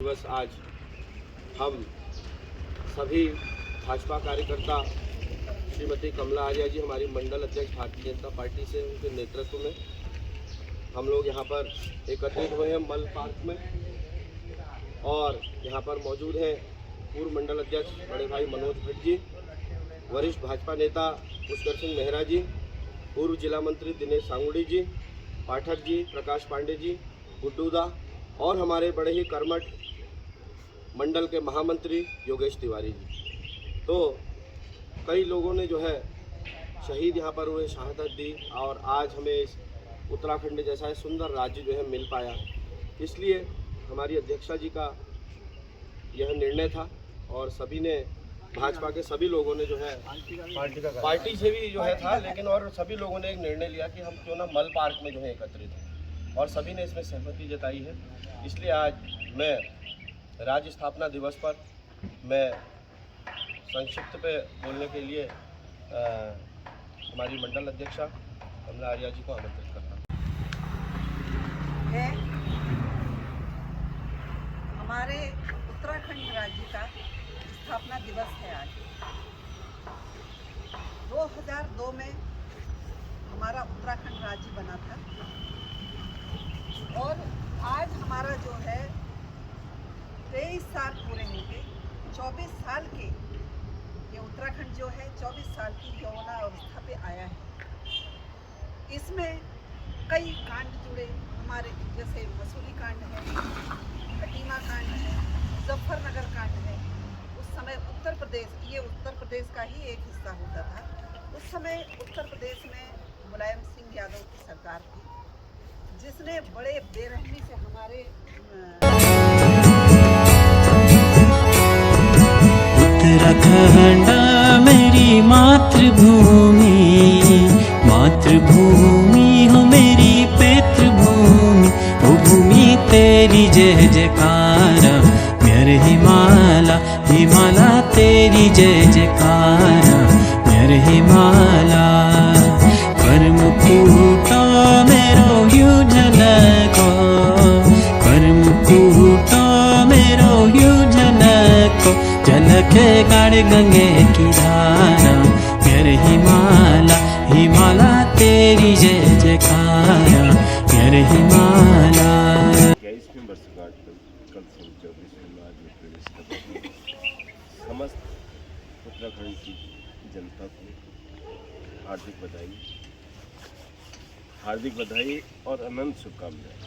दिवस आज हम सभी भाजपा कार्यकर्ता श्रीमती कमला आर्या जी हमारी मंडल अध्यक्ष भारतीय जनता पार्टी से, उनके नेतृत्व में हम लोग यहाँ पर एकत्रित हुए हैं मल पार्क में। और यहाँ पर मौजूद हैं पूर्व मंडल अध्यक्ष बड़े भाई मनोज भट्ट जी, वरिष्ठ भाजपा नेता पुष्कर सिंह मेहरा जी, पूर्व जिला मंत्री दिनेश सांगुड़ी जी, पाठक जी, प्रकाश पांडे जी, गुड्डू दा और हमारे बड़े ही कर्मठ मंडल के महामंत्री योगेश तिवारी जी। तो कई लोगों ने जो है शहीद यहाँ पर हुए, शहादत दी और आज हमें उत्तराखंड जैसा सुंदर राज्य जो है मिल पाया। इसलिए हमारी अध्यक्षा जी का यह निर्णय था और सभी ने, भाजपा के सभी लोगों ने जो है पार्टी से भी जो है था, लेकिन और सभी लोगों ने एक निर्णय लिया कि हम क्यों ना मल पार्क में जो है एकत्रित हैं और सभी ने इसमें सहमति जताई है। इसलिए आज मैं राज्य स्थापना दिवस पर मैं संक्षिप्त पे बोलने के लिए हमारी मंडल अध्यक्षा कमला आर्या जी को आमंत्रित करता हूँ। हमारे उत्तराखंड राज्य का स्थापना दिवस है आज। 2002 में हमारा उत्तराखंड राज्य बना था और आज हमारा जो है 23 साल पूरे होंगे। 24 साल के ये उत्तराखंड जो है 24 साल की यौवना अवस्था पे आया है। इसमें कई कांड जुड़े हमारे, जैसे मसूरी कांड है, खटीमा कांड है, मुजफ्फरनगर कांड है। उस समय उत्तर प्रदेश का ही एक हिस्सा होता था। उस समय उत्तर प्रदेश में मुलायम सिंह यादव की सरकार थी, जिसने बड़े बेरहमी से हमारे उत्तराखंड मेरी मातृभूमि, मातृभूमि हो मेरी पितृभूमि। ओ भूमि तेरी जय जयकार, मेरे हिमाला हिमाला तेरी जय जयकार, मेरे हिमाला। कर्म कूटा मेरो युजन को, कर्म कूटा मेरो युजन को। जल के गाड़ गंगे की धारा, मेरे हिमाला हिमाला तेरी जय जयकार, मेरे हिमाला। 21वीं वर्षगांठ कल से 24वें मार्च में प्रवेश कर रहे हैं। समस्त उत्तराखंड की जनता को हार्दिक बधाई और अनंत शुभकामनाएं।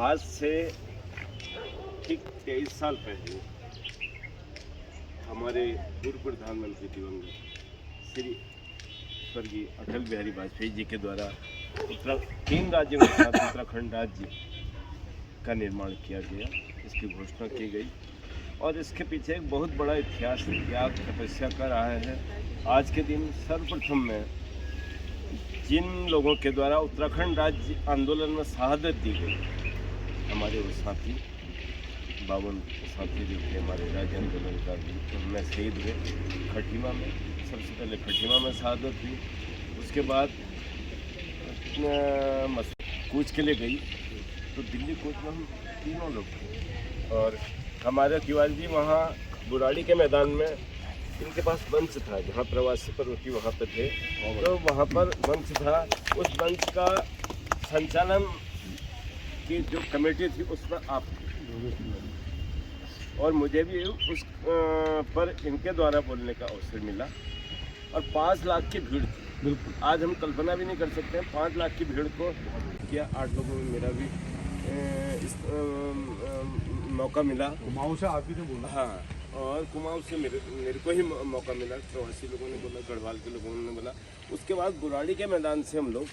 आज से ठीक 23 साल पहले हमारे पूर्व प्रधानमंत्री दिवंगत श्री स्वर्गीय अटल बिहारी वाजपेयी जी के द्वारा 3 राज्यों के साथ उत्तराखंड राज्य का निर्माण किया गया, इसकी घोषणा की गई। और इसके पीछे एक बहुत बड़ा इतिहास, त्याग, तपस्या का रहा है। आज के दिन सर्वप्रथम में जिन लोगों के द्वारा उत्तराखंड राज्य आंदोलन में शहादत दी गई, हमारे वो साथी 52 साथी जो थे हमारे राज्य आंदोलन का, उनमें शहीद हुए। खटीमा में सबसे पहले खटीमा में शहादत हुई, उसके बाद कूच के लिए गई तो दिल्ली कूच में हम 3 लोग थे। और हमारे तिवारी जी वहाँ बुराड़ी के मैदान में इनके पास मंच था, जहाँ प्रवासी पर्वती वहाँ पे थे, तो वहाँ पर मंच था। उस मंच का संचालन की जो कमेटी थी उसमें आप और मुझे भी उस पर इनके द्वारा बोलने का अवसर मिला। और 5 लाख की भीड़ थी, बिल्कुल आज हम कल्पना भी नहीं कर सकते हैं। 5 लाख की भीड़ को किया। 8 लोगों में मेरा भी इस मौका मिला। कुमाऊं से आप ही ने बोला? हाँ, और कुमाऊं से मेरे को ही मौका मिला। प्रवासी लोगों ने बोला, गढ़वाल के लोगों ने बोला। उसके बाद बुराड़ी के मैदान से हम लोग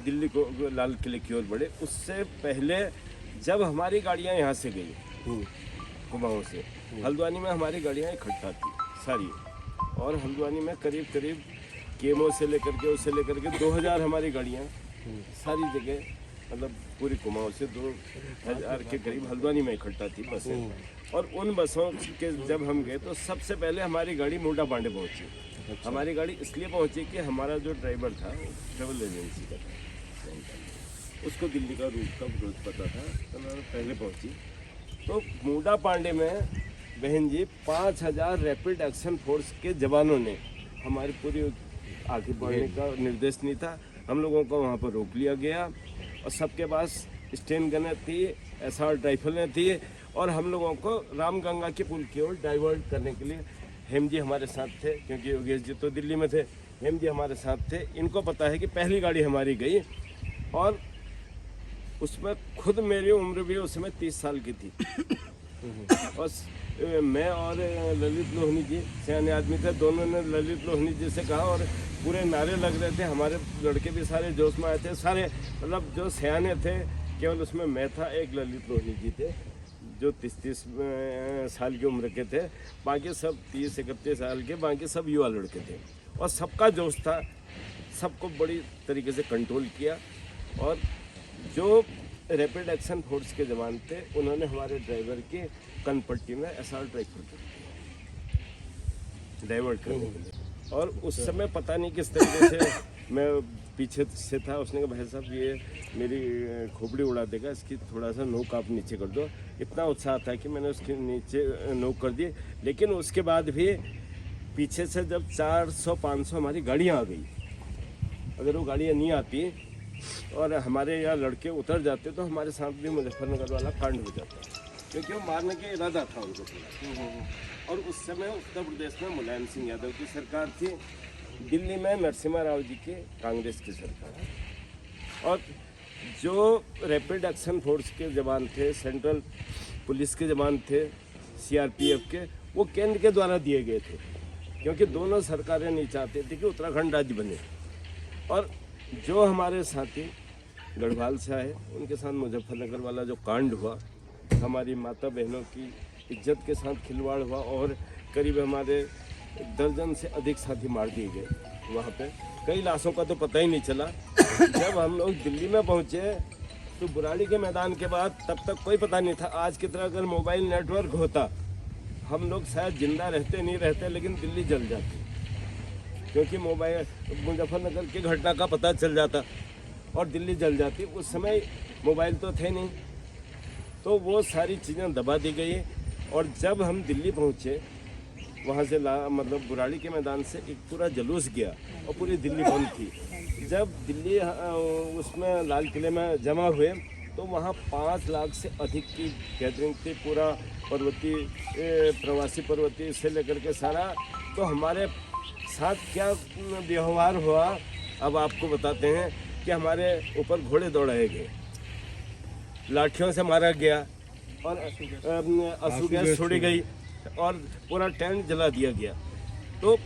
दिल्ली को लाल किले की ओर बढ़े। उससे पहले जब हमारी गाड़ियाँ यहाँ से गई कुमाऊं से, हल्द्वानी में हमारी गाड़ियाँ इकट्ठा थी सारी। और हल्द्वानी में करीब केमो से लेकर के उससे लेकर के 2000 हमारी गाड़ियाँ सारी जगह, मतलब पूरी कुमाऊं से 2000 के करीब हल्द्वानी में इकट्ठा थी बसें। और उन बसों के जब हम गए तो सबसे पहले हमारी गाड़ी मोटा पांडे पहुंची। हमारी गाड़ी इसलिए पहुंची कि हमारा जो ड्राइवर था ट्रेवल एजेंसी का था, उसको दिल्ली का रूट का रोज पता था, तो उन्होंने पहले पहुंची। तो मूडा पांडे में बहन जी 5000 रैपिड एक्शन फोर्स के जवानों ने हमारी पूरी आगे बढ़ने का निर्देश नहीं था। हम लोगों को वहाँ पर रोक लिया गया और सबके पास स्टेन गनें थी, असॉल्ट राइफलें थी और हम लोगों को रामगंगा के पुल की ओर डाइवर्ट करने के लिए हेम जी हमारे साथ थे, क्योंकि योगेश जी तो दिल्ली में थे, हेम जी हमारे साथ थे। इनको पता है कि पहली गाड़ी हमारी गई और उसमें खुद मेरी उम्र भी उस समय 30 साल की थी और मैं और ललित लोहनी जी सियाने आदमी थे, दोनों ने ललित लोहनी जी से कहा और पूरे नारे लग रहे थे। हमारे लड़के भी सारे जोश में आए थे, सारे मतलब जो सियाने थे केवल उसमें मैं था, एक ललित लोहनी जी थे जो 30 साल की उम्र के थे, बाकी सब 30-31 साल के, बाकी सब युवा लड़के थे और सबका जोश था, सबको बड़ी तरीके से कंट्रोल किया। और जो रैपिड एक्शन फोर्स के जवान थे उन्होंने हमारे ड्राइवर के कनपट्टी में असॉल्ट राइफल डाइवर्ट करने के लिए, और उस समय पता नहीं किस तरीके से मैं पीछे से था, उसने कहा भाई साहब ये मेरी खोपड़ी उड़ा देगा, इसकी थोड़ा सा नोक आप नीचे कर दो। इतना उत्साह था कि मैंने उसके नीचे नोक कर दी, लेकिन उसके बाद भी पीछे से जब 400-500 हमारी गाड़ियाँ आ गई, अगर वो गाड़ियाँ नहीं आती और हमारे यहाँ लड़के उतर जाते तो हमारे साथ भी मुजफ्फरनगर वाला कांड हो जाता, क्योंकि वो मारने के इरादा था उनको। और उस समय उत्तर प्रदेश में मुलायम सिंह यादव की सरकार थी, दिल्ली में नरसिम्हा राव जी की कांग्रेस की सरकार। और जो रैपिड एक्शन फोर्स के जवान थे, सेंट्रल पुलिस के जवान थे, सीआरपीएफ के, वो केंद्र के द्वारा दिए गए थे, क्योंकि दोनों सरकारें नहीं चाहती थी कि उत्तराखंड राज्य बने। और जो हमारे साथी गढ़वाल से आए, उनके साथ मुजफ्फरनगर वाला जो कांड हुआ, हमारी माता बहनों की इज्जत के साथ खिलवाड़ हुआ और करीब हमारे दर्जन से अधिक साथी मार दिए गए। वहाँ पे कई लाशों का तो पता ही नहीं चला। जब हम लोग दिल्ली में पहुँचे तो बुराड़ी के मैदान के बाद तब तक कोई पता नहीं था। आज की तरह अगर मोबाइल नेटवर्क होता हम लोग शायद जिंदा रहते नहीं रहते, लेकिन दिल्ली जल जाती, क्योंकि मोबाइल मुजफ्फरनगर की घटना का पता चल जाता और दिल्ली जल जाती। उस समय मोबाइल तो थे नहीं, तो वो सारी चीज़ें दबा दी गई। और जब हम दिल्ली पहुँचे, वहाँ से मतलब बुराड़ी के मैदान से एक पूरा जुलूस गया और पूरी दिल्ली बंद थी। जब दिल्ली उसमें लाल किले में जमा हुए तो वहाँ 5 लाख से अधिक की गैदरिंग थी, पूरा पर्वती प्रवासी पर्वती से लेकर के सारा। तो हमारे साथ क्या व्यवहार हुआ अब आपको बताते हैं कि हमारे ऊपर घोड़े दौड़ाए गए, लाठियों से मारा गया और आंसू गैस छोड़ी गई और पूरा टेंट जला दिया गया। तो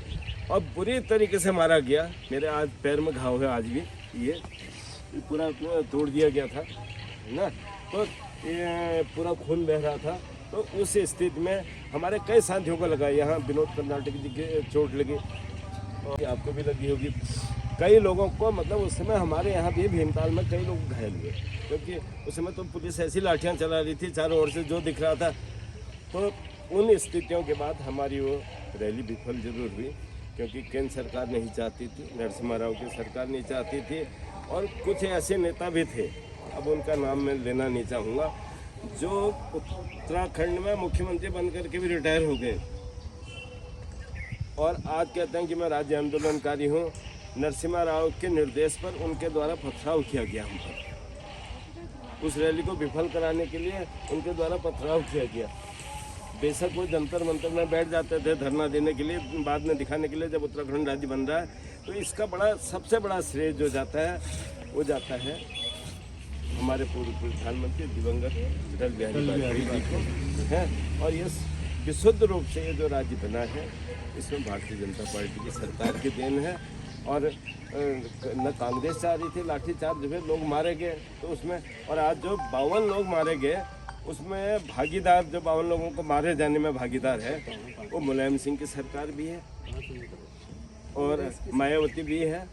अब बुरी तरीके से मारा गया। मेरे आज पैर में घाव है, आज भी ये पूरा तोड़ दिया गया था ना, तो ये पूरा खून बह रहा था। तो उस स्थिति में हमारे कई साथियों को लगा, यहाँ विनोद कर्नाटक जी की चोट लगी और आपको भी लगी होगी, कई लोगों को, मतलब उस समय हमारे यहाँ भी भीमताल में कई लोग घायल हुए, क्योंकि उस समय तो पुलिस ऐसी लाठियाँ चला रही थी चारों ओर से जो दिख रहा था। तो उन स्थितियों के बाद हमारी वो रैली विफल जरूर हुई, क्योंकि केंद्र सरकार नहीं चाहती थी, नरसिम्हा राव की सरकार नहीं चाहती थी, और कुछ ऐसे नेता भी थे, अब उनका नाम मैं लेना नहीं चाहूँगा, जो उत्तराखंड में मुख्यमंत्री बन करके भी रिटायर हो गए और आज कहते हैं कि मैं राज्य आंदोलनकारी हूँ। नरसिम्हा राव के निर्देश पर उनके द्वारा पथराव किया गया हम पर। उस रैली को विफल कराने के लिए उनके द्वारा पथराव किया गया। बेशक वो जंतर मंतर में बैठ जाते थे धरना देने के लिए, बाद में दिखाने के लिए जब उत्तराखंड राज्य बन रहा है। तो इसका सबसे बड़ा श्रेय जो जाता है वो जाता है हमारे पूर्व प्रधानमंत्री दिवंगत अटल बिहारी वाजपेयी जी को है। और ये विशुद्ध रूप से ये जो राज्य बना है इसमें भारतीय जनता पार्टी की सरकार की देन है। और न कांग्रेस चाह रही थी, लाठीचार्ज हुए, लोग मारे गए तो उसमें, और आज जो 52 लोग मारे गए उसमें भागीदार, जो 52 लोगों को मारे जाने में भागीदार है वो मुलायम सिंह की सरकार भी है और मायावती भी है,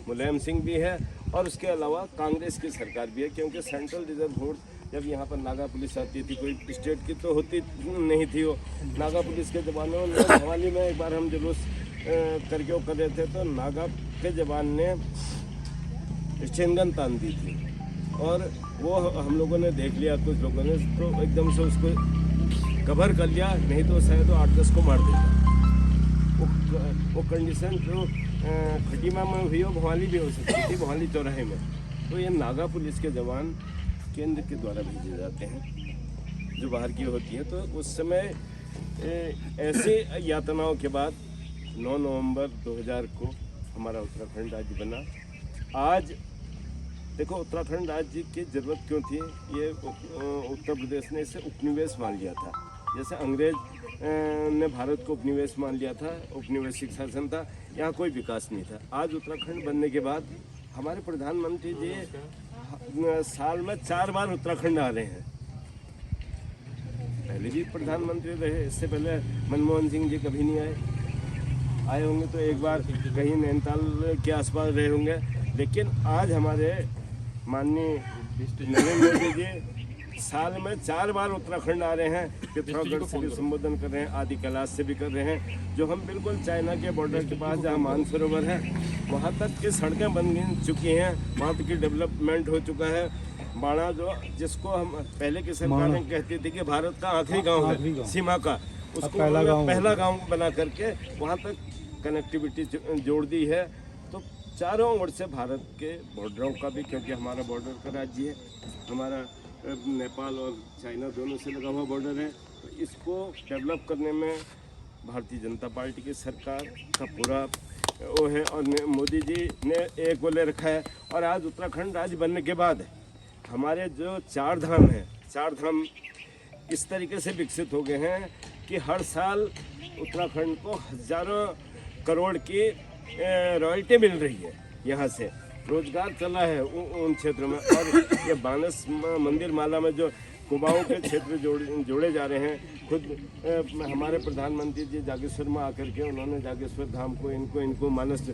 मुलायम सिंह भी है, और उसके अलावा कांग्रेस की सरकार भी है। क्योंकि सेंट्रल रिजर्व फोर्स जब यहाँ पर नागा पुलिस आती थी, कोई स्टेट की तो होती नहीं थी, वो नागा पुलिस के जवानों ने हवाली में एक बार हम जुलूस करके वो कर रहे थे तो नागा के जवान ने स्टेन गन तान दी थी और वो हम लोगों ने देख लिया, कुछ लोगों ने तो एकदम से उसको कवर कर लिया, नहीं तो शायद तो 8-10 को मार देता। वो कंडीशन जो खटीमा में हुई वो भवाली भी हो सकती थी, भवाली चौराहे में। तो ये नागा पुलिस के जवान केंद्र के द्वारा भेजे जाते हैं जो बाहर की होती हैं। तो उस समय ऐसे यातनाओं के बाद 9 नवंबर 2000 को हमारा उत्तराखंड राज्य बना। आज देखो उत्तराखंड राज्य की ज़रूरत क्यों थी, ये उत्तर प्रदेश ने इसे उपनिवेश मान लिया था। जैसे अंग्रेज ने भारत को उपनिवेश मान लिया था, उपनिवेशिक शासन था, यहाँ कोई विकास नहीं था। आज उत्तराखंड बनने के बाद हमारे प्रधानमंत्री जी साल में 4 बार उत्तराखंड आ रहे हैं। पहले भी प्रधानमंत्री रहे, इससे पहले मनमोहन सिंह जी कभी नहीं आए होंगे तो एक बार कहीं नैनीताल के आसपास रहे होंगे। लेकिन आज हमारे माननीय नरेंद्र मोदी जी साल में 4 बार उत्तराखंड आ रहे हैं। पिथौरागढ़ से भी संबोधन कर रहे हैं, आदि कैलाश से भी कर रहे हैं, जो हम बिल्कुल चाइना के बॉर्डर के पास जहाँ मानसरोवर है वहाँ तक की सड़कें बन चुकी हैं, वहाँ तक की डेवलपमेंट हो चुका है। बाणा जो जिसको हम पहले की सरकारें कहती थी कि भारत का आखिरी गांव है सीमा का, उसको पहला गांव बना करके वहाँ तक कनेक्टिविटी जोड़ दी है। तो चारों ओर से भारत के बॉर्डरों का भी, क्योंकि हमारा बॉर्डर का राज्य है, हमारा नेपाल और चाइना दोनों से लगा हुआ बॉर्डर है, तो इसको डेवलप करने में भारतीय जनता पार्टी की सरकार का पूरा वो है। और मोदी जी ने एक वो ले रखा है। और आज उत्तराखंड राज्य बनने के बाद हमारे जो 4 धाम हैं, 4 धाम इस तरीके से विकसित हो गए हैं कि हर साल उत्तराखंड को हज़ारों करोड़ की रॉयल्टी मिल रही है। यहाँ से रोजगार चला है उन क्षेत्रों में। और ये बानस मंदिर माला में जो कुमाऊं के क्षेत्र जोड़े जा रहे हैं, खुद हमारे प्रधानमंत्री जी जागेश्वर में आकर के उन्होंने जागेश्वर धाम को इनको मानस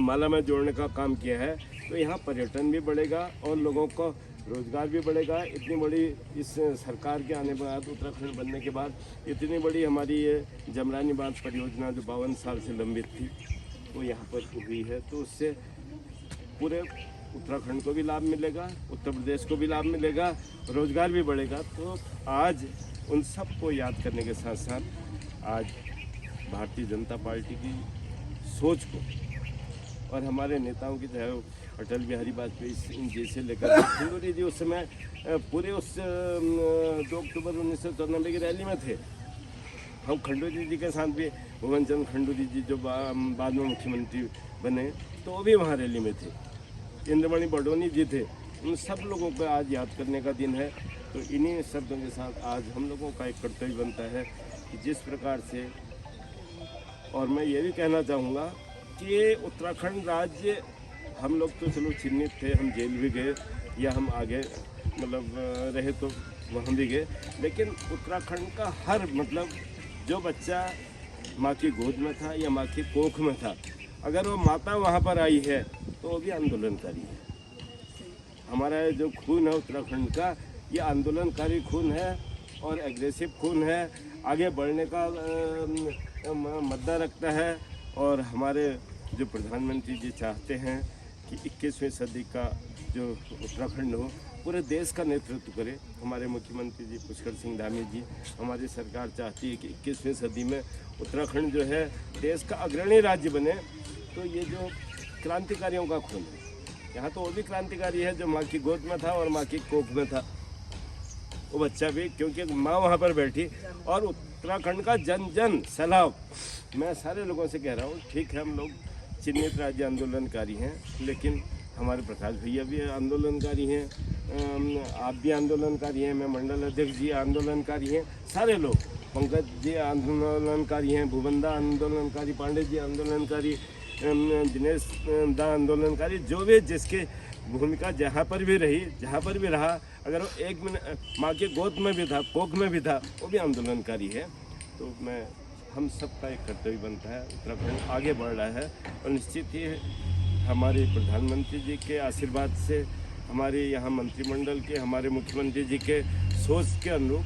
माला में जोड़ने का काम किया है। तो यहाँ पर्यटन भी बढ़ेगा और लोगों को रोजगार भी बढ़ेगा। इतनी बड़ी इस सरकार के आने के बाद, उत्तराखंड बनने के बाद, इतनी बड़ी हमारी ये जमरानी बांध परियोजना जो 52 साल से लंबित थी वो यहाँ पर हुई है। तो उससे पूरे उत्तराखंड को भी लाभ मिलेगा, उत्तर प्रदेश को भी लाभ मिलेगा, रोजगार भी बढ़ेगा। तो आज उन सबको याद करने के साथ साथ आज भारतीय जनता पार्टी की सोच को और हमारे नेताओं की, चाहे अटल बिहारी वाजपेयी जी से लेकर खंडूरी जी उस समय पूरे उस 2 अक्टूबर 1994 की रैली में थे। हम खंडूरी जी के साथ भी, भुवन चंद्र खंडूरी जी जो बाद में मुख्यमंत्री बने तो वो भी वहाँ रैली में थे, इंद्रमणि बडोनी जी थे। उन सब लोगों को आज याद करने का दिन है। तो इन्हीं शब्दों के साथ आज हम लोगों का एक कर्तव्य बनता है कि जिस प्रकार से, और मैं ये भी कहना चाहूँगा कि उत्तराखंड राज्य, हम लोग तो चलो चिन्हित थे, हम जेल भी गए या हम आगे मतलब रहे तो वहाँ भी गए, लेकिन उत्तराखंड का हर मतलब जो बच्चा माँ की गोद में था या माँ की कोख में था, अगर वो माता वहाँ पर आई है तो वो भी आंदोलनकारी है। हमारा जो खून है उत्तराखंड का, ये आंदोलनकारी खून है और एग्रेसिव खून है, आगे बढ़ने का मुद्दा रखता है। और हमारे जो प्रधानमंत्री जी चाहते हैं कि 21वीं सदी का जो उत्तराखंड हो, पूरे देश का नेतृत्व करे। हमारे मुख्यमंत्री जी पुष्कर सिंह धामी जी, हमारी सरकार चाहती है कि 21वीं सदी में उत्तराखंड जो है देश का अग्रणी राज्य बने। तो ये जो क्रांतिकारियों का खून है, यहाँ तो वो भी क्रांतिकारी है जो माँ की गोद में था और माँ की कोख में था, वो बच्चा भी, क्योंकि माँ वहाँ पर बैठी। और उत्तराखंड का जन जन सैलाब, मैं सारे लोगों से कह रहा हूँ, ठीक है हम लोग चिन्हित राज्य आंदोलनकारी हैं, लेकिन हमारे प्रकाश भैया भी आंदोलनकारी हैं, आप भी आंदोलनकारी हैं, मैं मंडल अध्यक्ष जी आंदोलनकारी हैं, सारे लोग, पंकज जी आंदोलनकारी हैं, भुवंदा आंदोलनकारी, पांडे जी आंदोलनकारी, दिनेश दा आंदोलनकारी, जो भी जिसकी भूमिका जहाँ पर भी रही, जहाँ पर भी रहा, अगर वो 1 मिनट माँ के गोद में भी था, कोख में भी था, वो भी आंदोलनकारी है। तो मैं हम सबका एक कर्तव्य बनता है, उत्तराखंड आगे बढ़ रहा है और निश्चित ही हमारे प्रधानमंत्री जी के आशीर्वाद से, हमारे यहाँ मंत्रिमंडल के, हमारे मुख्यमंत्री जी के सोच के अनुरूप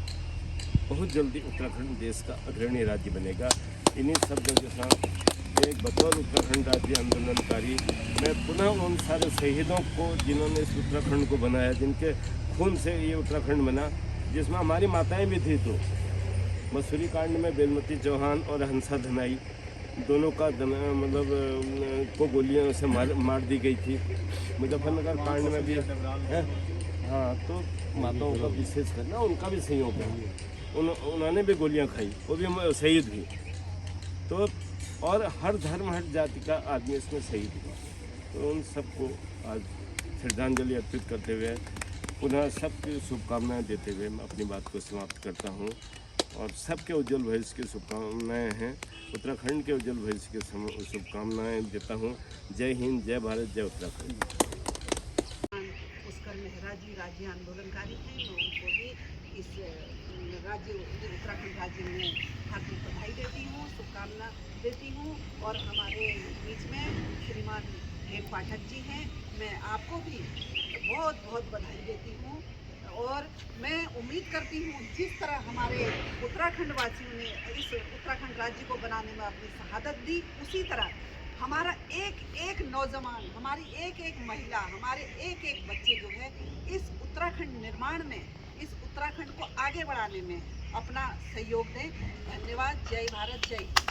बहुत जल्दी उत्तराखंड देश का अग्रणी राज्य बनेगा। इन्हीं शब्दों के साथ नाते बतौर उत्तराखंड राज्य आंदोलनकारी मैं पुनः उन सारे शहीदों को जिन्होंने इस उत्तराखंड को बनाया, जिनके खून से ये उत्तराखंड बना, जिसमें हमारी माताएं भी थी, तो मसूरी कांड में बेलमती चौहान और हंसा धनाई दोनों का मतलब को गोलियों से मार दी गई थी। मुजफ्फरनगर कांड में भी है, हाँ, तो माताओं का विशेष करना, उनका भी सहयोग है, उन्होंने भी गोलियां खाई, वो भी शहीद हुई। तो और हर धर्म हर जाति का आदमी इसमें शहीद हुआ। तो उन सबको आज श्रद्धांजलि अर्पित करते हुए पुनः सबकी शुभकामनाएं देते हुए मैं अपनी बात को समाप्त करता हूं और सबके उज्जवल भविष्य की शुभकामनाएं हैं। उत्तराखंड के उज्जवल भविष्य की शुभकामनाएं देता हूं। जय हिंद, जय भारत, जय उत्तराखंड। पुष्कर मेहरा जी राज्य आंदोलनकारी हैं, मैं उनको भी इस राज्य उत्तराखंड राज्य में हार्दिक बधाई देती हूँ, शुभकामना देती हूँ। और हमारे बीच में श्रीमान हेम पाठक जी हैं, मैं आपको भी बहुत बहुत बधाई देती हूँ। और मैं उम्मीद करती हूँ जिस तरह हमारे उत्तराखंड वासियों ने इस उत्तराखंड राज्य को बनाने में अपनी शहादत दी, उसी तरह हमारा एक एक नौजवान, हमारी एक एक महिला, हमारे एक एक बच्चे जो है इस उत्तराखंड निर्माण में, इस उत्तराखंड को आगे बढ़ाने में अपना सहयोग दें। धन्यवाद। जय भारत, जय हिंद।